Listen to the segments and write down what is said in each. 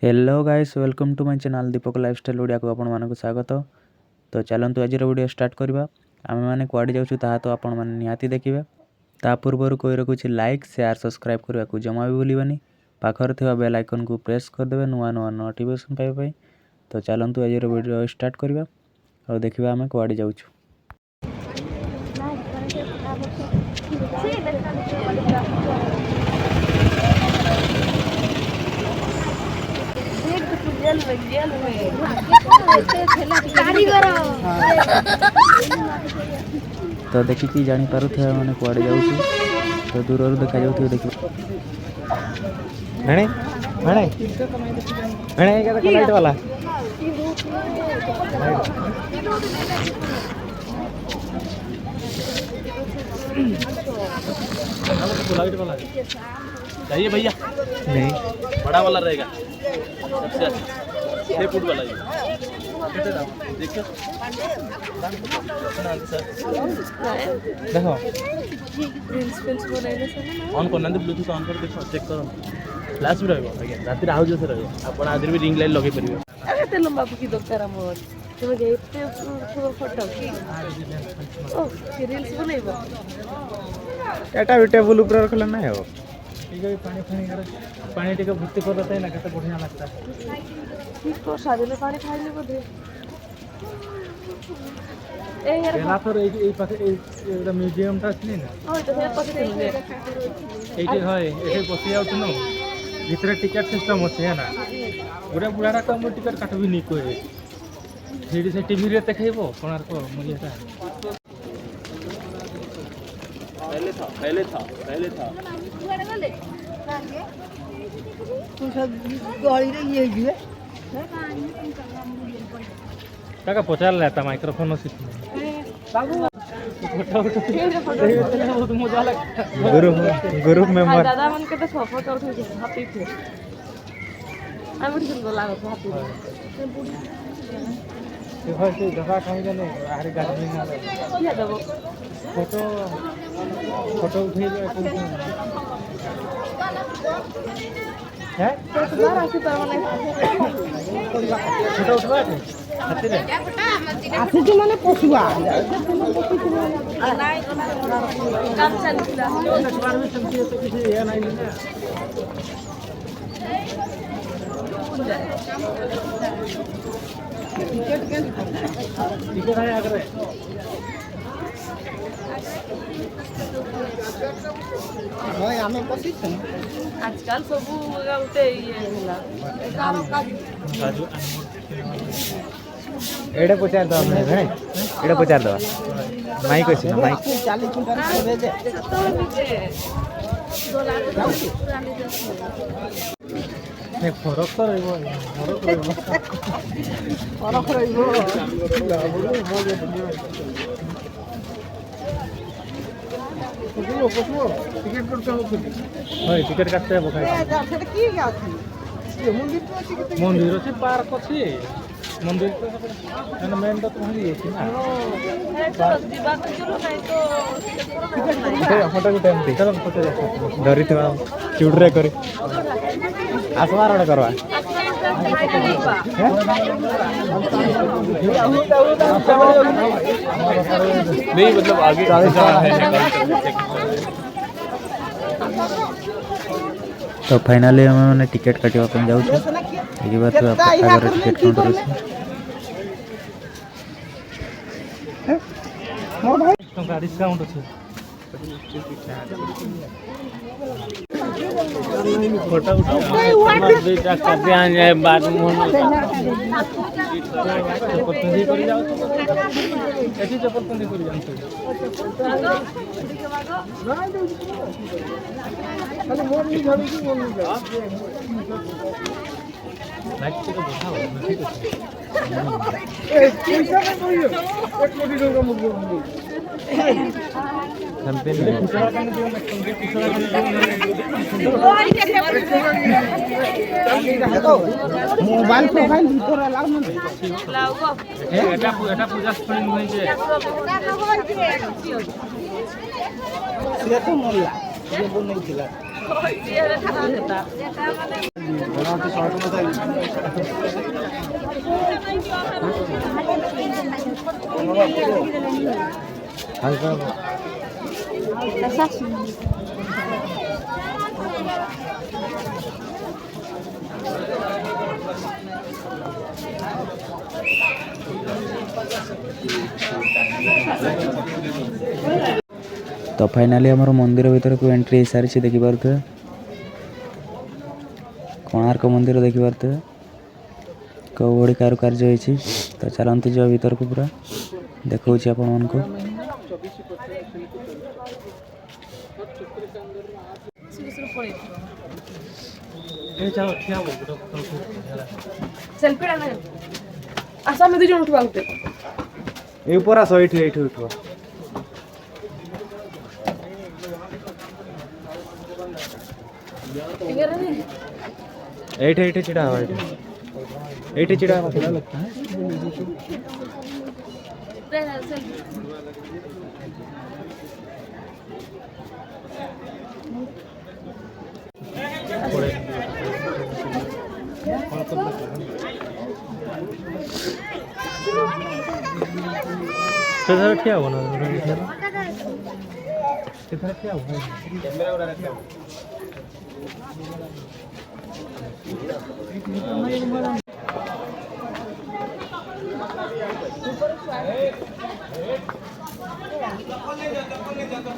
Hello guys welcome to my channel Deepak lifestyle Odia को आपण मानक स्वागत। तो चलतु आज वीडियो स्टार्ट करवा। आम मैंने कुआड़े जाऊँ ताहा तो आपण मैंने निहाती देखिए। ता पूर्व कोई रखुच्छे लाइक शेयर सब्सक्राइब करने को जमा भी भूलि पाखर थिबा बेल आइकन को प्रेस करदे नुआ नुआ नोटिफिकेशन पाइबा। तो चलतु आज वीडियो स्टार्ट करवा और देखा आम कुआड़े जाऊँ। तो देखिकी जानी पारुथे माने कुआड़े जाऊँ। तो दूर देखा जाऊ देख भेणे भेणे भेणे क्या लाइट वाला लाइट वाला चाहिए भैया? नहीं, बड़ा वाला रहेगा सबसे अच्छा 6 फुट वाला। देखो ऑन करना ब्लूटूथ ऑन कर देखो चेक करो फ्लैश भी रहइबो। आज्ञा राति आउ जसे रहइबो आपण आदिर भी रिंग लाइट लगे परिबे। एते लंबा की दरकार मोर तुम एते फोटो की ओ रील्स बनैबो एटा भी टेबल ऊपर रखले नै हो। ठीक है पानी फानी कर पानी टिके भर्ती कर देते ना कते बढ़िया लगता है। ठीक तो सादले पानी खाइले बोधे ए यार बेला तो এই পাশে এটা মিউজিয়ামটা আছে না ওই তো এর পাশে নিয়ে এইটি হয় এটাই বসে যাচ্ছে না ভিতরে টিকেট সিস্টেম আছে না বুড়া বুড়ারা তো আমি টিকেট কাটবি নি কই সেটি সে টিভি রে দেখাইবো কোনার को मुझे এটা पहले था तू सब गाड़ी रे ये गिवे काका पचार लेता माइक्रोफोन से बाबू फोटो मजा लगता ग्रुप में मत दादा मन के तो फोटो उठे हैप्पी थे আমি সুন্দর লাগতো হাতি ये भाई से जगह कहीं जाने आरे गाड़ी में क्या देबो फोटो फोटो उठे है तो बाहर आके तो माने फोटो उठवा है हाथी रे आसे जो माने पशुआ काम चलता बार में चलती है तो किसी ये नहीं ना टिकट है अगर भाई हमें पसित आजकल सब गाउते ये होला राजू एडे पचार दो हमने है एडे पचार दो माइक अछि ना माइक 40 कुंटल दे दे तो नीचे नहीं फरक तो रहइबो फरक रहइबो टिकट करते हो हां टिकट काटते हो भाई सेटा की गाथि ये मंदिर तो अछि के मंदिर अछि पार्क अछि मंदिर तो ना मेन तो वही है ना दिबा तो चलो नहीं तो फोटो भी टाइम दे चलो फोटो धरी थवा चुडरे करी आसमार रे करवा नहीं मतलब आगे तो फाइनली हम टिकट काटिवा पे जाऊ छी बात टिकट काउंटर से डिस्काउंट अछि फोटो उठा दुईटा कर दे आ जाए बाद मोहन चप्पल पंदी करी जाओ ऐसी चप्पल पंदी करी जाओ खाली मोर नहीं झाड़ी की मोर नहीं लाइट से तो बताओ ठीक है ए पैसा में कोई 1 कोटी का मुझे चलते नहीं मोबाइल प्रोफाइल भीतर लाओ ना लाओ एटा पूजा स्क्रीन होई जे से तो मोरला ये बोल नहीं थिला ସିଏ ଠାକୁର ସେଟା तो फाइनाली आम मंदिर भीतर को एंट्री हो सारी देखिपे कोणार्क मंदिर देखिपे कौ भाई कारुकार्य होती तो चलते जा भीतर को पूरा देखा आपण मन को सेल्फी डाल आसा में दुजन उठवा उठे ए ऊपर आस एठी एठी उठवा एठी एठी चिड़ा हवा एठी चिड़ा हवा थोड़ा लगता है किधर क्या हुआ ना किधर क्या हुआ कैमरा वाला रखा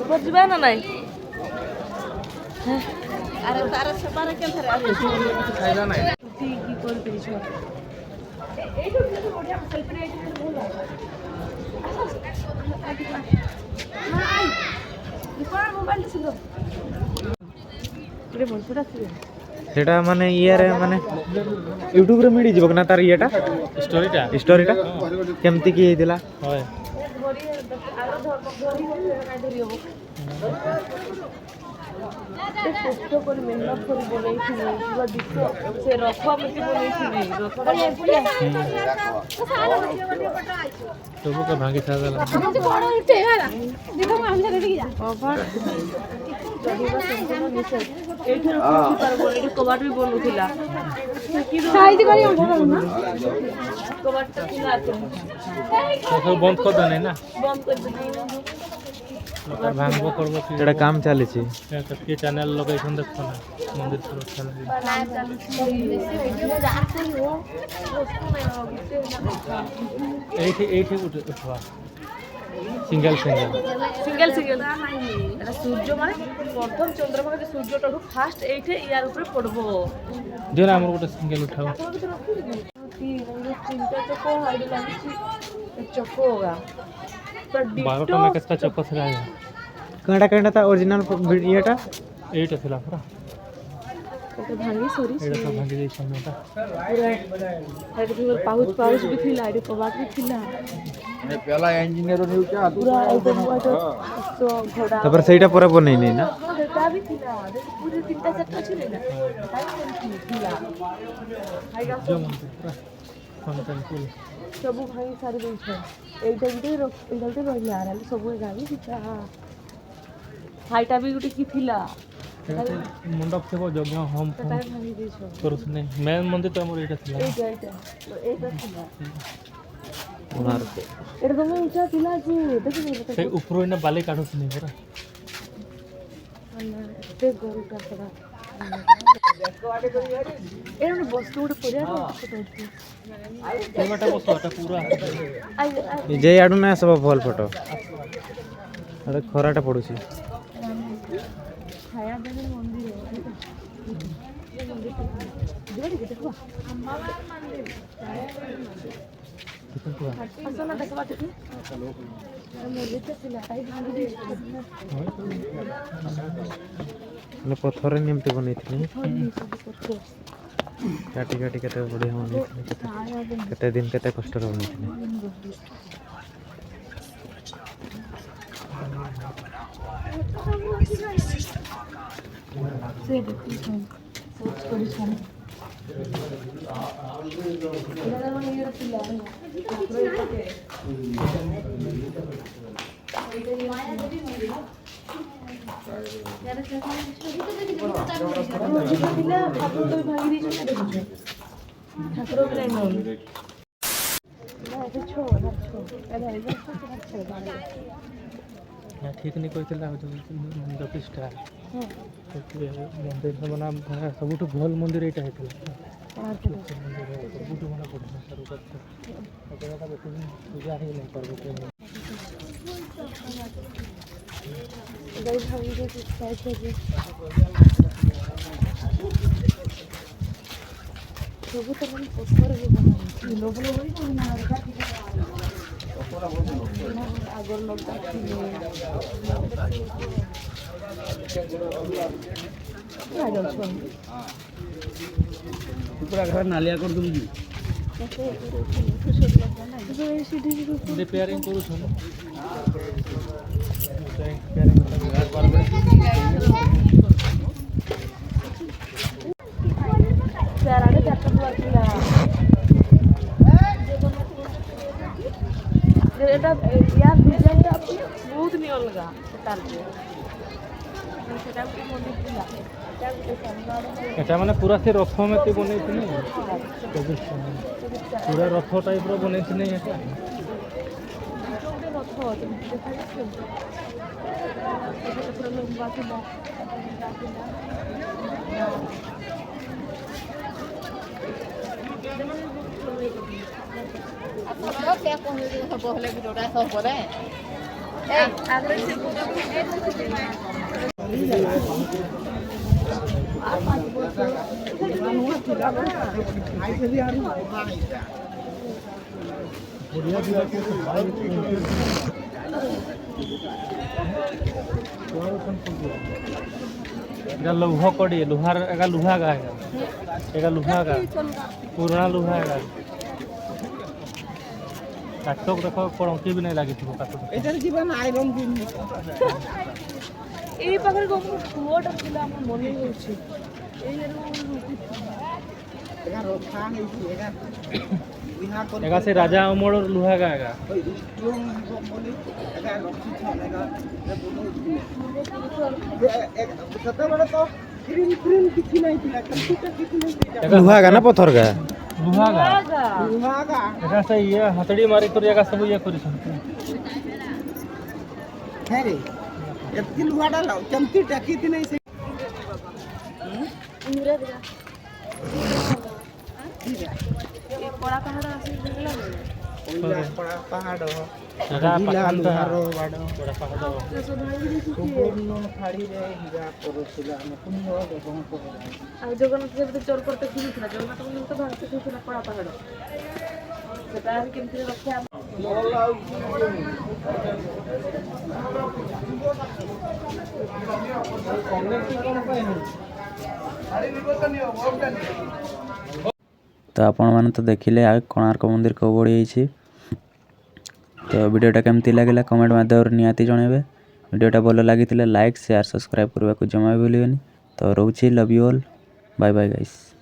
ऊपर जीवा ना नहीं अरे तारा से बारे के थरे अरे खाइला नहीं की कोन पेज ए तो बढ़िया सेल्फी नहीं बोल हां दुकान मोबाइल से लो रे बोल पूरा सेटा माने ये रे माने YouTube रे मिडी जबक ना तार येटा स्टोरीटा केमती की हेदिला होय कष्ट कर मेहनत कर बनई थी पूरा दिख से रखवा में बनई थी तो का भागे सादला कबाट भी बनूला कबाट बंद कर दने ना बंद कर भांगबो करबो एटा काम चले छी के चैनल लोकेशन देखो ना मंदिर सुरक्षा एठी एठी उठवा सिंगल सिंगल एटा सूर्य माने प्रथम चंद्रमा के सूर्यटाठू फास्ट एठे यार ऊपर पड़बो जो ना हमर गोटे सिंगल उठाओ चिंता चको हाइड लागी चको होगा 12 में किसका चक्कर से आया कणा कणा था ओरिजिनल येटा एटा थिला पूरा तो भांगी सॉरी एटा तो भांगी दे छमेटा पूरा भी पाउच भी थिला आइड कबाट भी थिला ने पहला इंजीनियर न्यू क्या पूरा एकदम तो घोड़ा तबर सेटा पूरा बनै नै ना सेटा भी थिला पूरे तीनटा सेट छिले ना थिला हाइगा जो मन पूरा कंटेंट फुल सब भाई सारे देछ एटा भी रहले आराम सब गावी दिता हाइटा भी गुटी की थिला मंडप से वो जगह हम तार भांगी देछ करूस नै मेन मंदिर तो हमर एटा थिला तो एटा थिला उनार एटा तो ऊंचा थिला जे देखि से ऊपर ना बाले काढुस नै पूरा ते गोल का पड़ा एटा बस्तु गुटे पड़िया से बटा बसटा पूरा आई जे आडू ना सब भल फोटो अरे खराटा पडुसी खाया देने मंदिर है जोड़ी के देखो अम्मावार मंदिर असो ना देखो बाटे मंदिर तो थिला ताई भांगी ने पत्थर निमते बनैथिले काटी काटी केते बढ़िया बनैथिले केते दिन केते कष्ट रे बनैथिले से देखो सर्च करी छन इधर मन ये थिला ଥିଲା ଠାକୁର ବି ଭାଙ୍ଗି ଦେଇଛନ୍ତି ଦେଖୁଛ ଠାକୁର ବି ନାହିଁ ନହେଲେ ଠିକ୍ ନି କହିଥିଲା ପ୍ରତିଷ୍ଠା ମନ୍ଦିର ବନା ସବୁଠୁ ଭଲ ମନ୍ଦିର ଏଇଟା ହେଇଥିଲା ସବୁଠୁ ଭଲ ପଡ଼ିଥିଲା ପୂଜା ହେଇନାହିଁ ପାର୍ବତୀ ସବୁ ତ ମାନେ ପଥରରେ ଆଗର ଲୋକ ପୁରା ଘର ନାଲିଆ କରିଦେବୁ ରିପେୟାରିଂ କରୁଛନ୍ତି ଚାରାରେ ଚାରିଟା ଥିଲା ଏଇଟା ୟାର ଡିଜାଇନଟା ବହୁତ ନି ଅଲଗା ତାର ସେଟା ଗୋଟେ ମନ୍ଦିର ଥିଲା এটা ମାନେ ପୁରା ସେ ରଥ ଏମିତି ବନେଇଥିଲେ ପୁରା ରଥ ଟାଇପ୍ର ବନେଇଥିଲେ ଏଟା ଗୋଟେ ରଥ ପୁରା ଲମ୍ବା ଥିଲା लौह कड़ी लुहार एगा लुहा का है एगा लुहा का पुराना लुहा है काटक देखो कड़की भी नहीं लगी थी ଏଇ ପାଖରେ କଣ ପୁଅଟା ଥିଲା ଆମର ମନେ ହେଉଛି एगा से राजा अमर लुहा का एगा ଲୁହା ଗା ନା ପଥର ଗା लुहा का एगा से ये हथड़ी मारी कर एगा सब ये करी छन ଏତିକି ଲୁହାଟା କେମିତି ଟେକିତି ନାହିଁ ସେ କଳା ପାହାଡ଼ ଆସି ପାହାଡ଼ ଏଟା ଲୁହାର ବାଡ଼ ବड़ा पहाड़ ସମ୍ପୂର୍ଣ୍ଣ ଶାଢ଼ୀରେ ହୀରା କରୁଥିଲା ଆମେ ପୁଣ୍ୟ ଦେବଙ୍କ ଆଉ ଜଗନ୍ନାଥ ଯେମିତି ଚୋର କରତେ ଖୋଜୁଥିଲା ଜଗନ୍ନାଥ ମନ୍ଦିର ତ ଭାରତ ଖୋଜୁଥିଲା କଳା ପାହାଡ଼ ସେଟା କେମିତି ରକ୍ଷା ତ ଆପଣମାନେ ତ ଦେଖିଲେ କୋଣାର୍କ ମନ୍ଦିର କୋଉଭଳି ହେଇଛି। ତ ଭିଡ଼ିଓଟା କେମିତି ଲାଗିଲା କମେଣ୍ଟ ମାଧ୍ୟମରେ ନିହାତି ଜଣାଇବେ। ଭିଡ଼ିଓଟା ଭଲ ଲାଗିଥିଲେ ଲାଇକ୍ ସେୟାର ସବସ୍କ୍ରାଇବ୍ କରିବାକୁ ଜମା ଭୁଲିବେନି। ତ ରହୁଛି love you all bye bye guys.